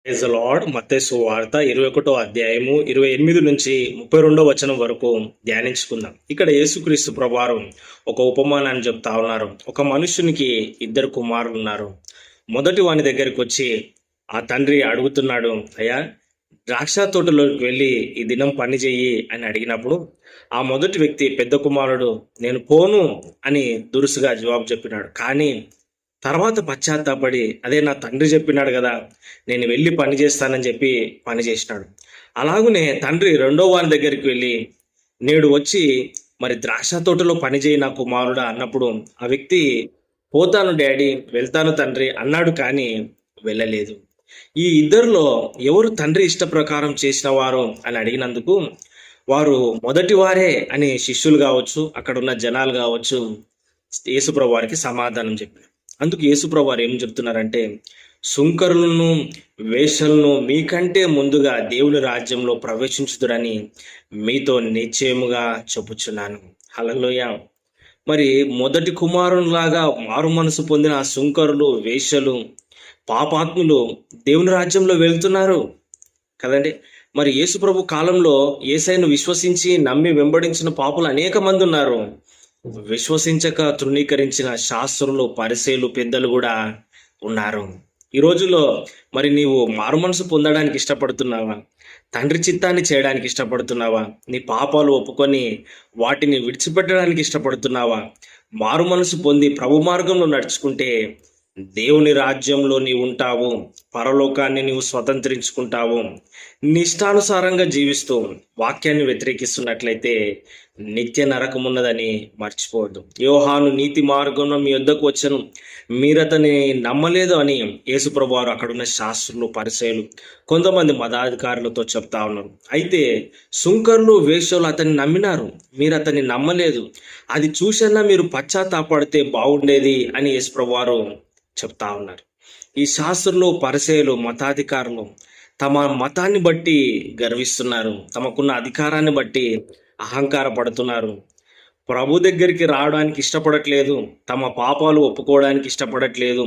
Praise the lord. మత్తయి సువార్త 21వ అధ్యాయము 28 నుంచి 32వ వచనం వరకు ధ్యానించుకుందాం. ఇక్కడ యేసుక్రీస్తు ప్రభువారు ఒక ఉపమానాన్ని చెప్తా ఉన్నారు. ఒక మనుషునికి ఇద్దరు కుమారులు ఉన్నారు. మొదటి వాని దగ్గరికి వచ్చి ఆ తండ్రి అడుగుతున్నాడు, అయ్యా ద్రాక్ష తోటలోకి వెళ్ళి ఈ దినం పని చెయ్యి అని అడిగినప్పుడు ఆ మొదటి వ్యక్తి పెద్ద కుమారుడు నేను పోను అని దురుసుగా జవాబు చెప్పినాడు. కానీ తర్వాత పశ్చాత్తాపడి అదే నా తండ్రి చెప్పినాడు కదా, నేను వెళ్ళి పని చేస్తానని చెప్పి పని చేసినాడు. అలాగునే తండ్రి రెండో వాని దగ్గరికి వెళ్ళి నేడు వచ్చి మరి ద్రాక్ష తోటలో పని చేయి నా కుమారుడా అన్నప్పుడు ఆ వ్యక్తి పోతాను డాడీ, వెళ్తాను తండ్రి అన్నాడు, కానీ వెళ్ళలేదు. ఈ ఇద్దరిలో ఎవరు తండ్రి ఇష్ట ప్రకారం చేసిన వారు అని అడిగినందుకు వారు మొదటి వారే అని శిష్యులు కావచ్చు, అక్కడ ఉన్న జనాలు కావచ్చు యేసుప్రభు వారికి సమాధానం చెప్పారు. అందుకు యేసుప్రభు వారు ఏం చెప్తున్నారంటే, సుంకరులను వేషలను మీకంటే ముందుగా దేవుని రాజ్యంలో ప్రవేశించుదురని మీతో నిశ్చయముగా చెప్పుచున్నాను. హల్లెలూయా. మరి మొదటి కుమారునిలాగా మారు మనసు పొందిన ఆ సుంకరులు, వేశ్యలు, పాపాత్ములు దేవుని రాజ్యంలో వెళ్తున్నారు కదండి. మరి యేసుప్రభు కాలంలో యేసయ్యను విశ్వసించి నమ్మి వెంబడించిన పాపులు అనేక మంది ఉన్నారు. విశ్వసించక తృణీకరించిన శాస్త్రులు, పరిసయ్యులు, పెద్దలు కూడా ఉన్నారు. ఈ రోజుల్లో మరి నీవు మారు మనసు పొందడానికి ఇష్టపడుతున్నావా? తండ్రి చిత్తాన్ని చేయడానికి ఇష్టపడుతున్నావా? నీ పాపాలు ఒప్పుకొని వాటిని విడిచిపెట్టడానికి ఇష్టపడుతున్నావా? మారు మనసు పొంది ప్రభు మార్గంలో నడుచుకుంటే దేవుని రాజ్యంలో నీవు ఉంటావు, పరలోకాన్ని నీవు స్వతంత్రించుకుంటావు. నీ ఇష్టానుసారంగా జీవిస్తూ వాక్యాన్ని వ్యతిరేకిస్తున్నట్లయితే నిత్య నరకం ఉన్నదని మర్చిపోవద్దు. యోహాను నీతి మార్గంలో మీ వద్దకు వచ్చను, మీరతని నమ్మలేదు అని యేసుప్రభు వారు అక్కడున్న శాస్త్రులు, పరిసయ్యులు, కొంతమంది మతాధికారులతో చెప్తా ఉన్నారు. అయితే సుంకరులు, వేశ్యలు అతన్ని నమ్మినారు, మీరు అతన్ని నమ్మలేదు. అది చూసన్నా మీరు పశ్చాత్తాపడితే బాగుండేది అని యేసుప్రభు వారు చెప్తా ఉన్నారు. ఈ శాస్త్రులు, పరిసయ్యులు, మతాధికారులు తమ మతాన్ని బట్టి గర్విస్తున్నారు, తమకున్న అధికారాన్ని బట్టి అహంకారపడుతున్నారు. ప్రభు దగ్గరికి రావడానికి ఇష్టపడట్లేదు, తమ పాపాలు ఒప్పుకోవడానికి ఇష్టపడట్లేదు,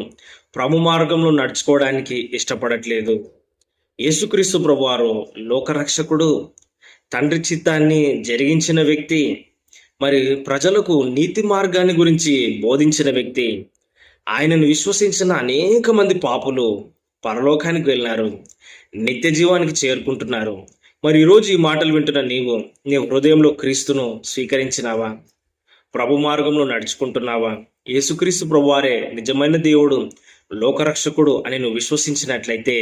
ప్రభు మార్గంలో నడుచుకోవడానికి ఇష్టపడట్లేదు. యేసుక్రీస్తు ప్రభువారు లోకరక్షకుడు, తండ్రి చిత్తాన్ని జరిగించిన వ్యక్తి, మరి ప్రజలకు నీతి మార్గాన్ని గురించి బోధించిన వ్యక్తి. ఆయనను విశ్వసించిన అనేక మంది పాపులు పరలోకానికి వెళ్ళినారు, నిత్య జీవానికి చేరుకుంటున్నారు. మరి ఈరోజు ఈ మాటలు వింటున్న నీవు నీ హృదయంలో క్రీస్తును స్వీకరించినావా? ప్రభు మార్గంలో నడుచుకుంటున్నావా? యేసుక్రీస్తు ప్రభువారే నిజమైన దేవుడు, లోకరక్షకుడు అని నువ్వు విశ్వసించినట్లయితే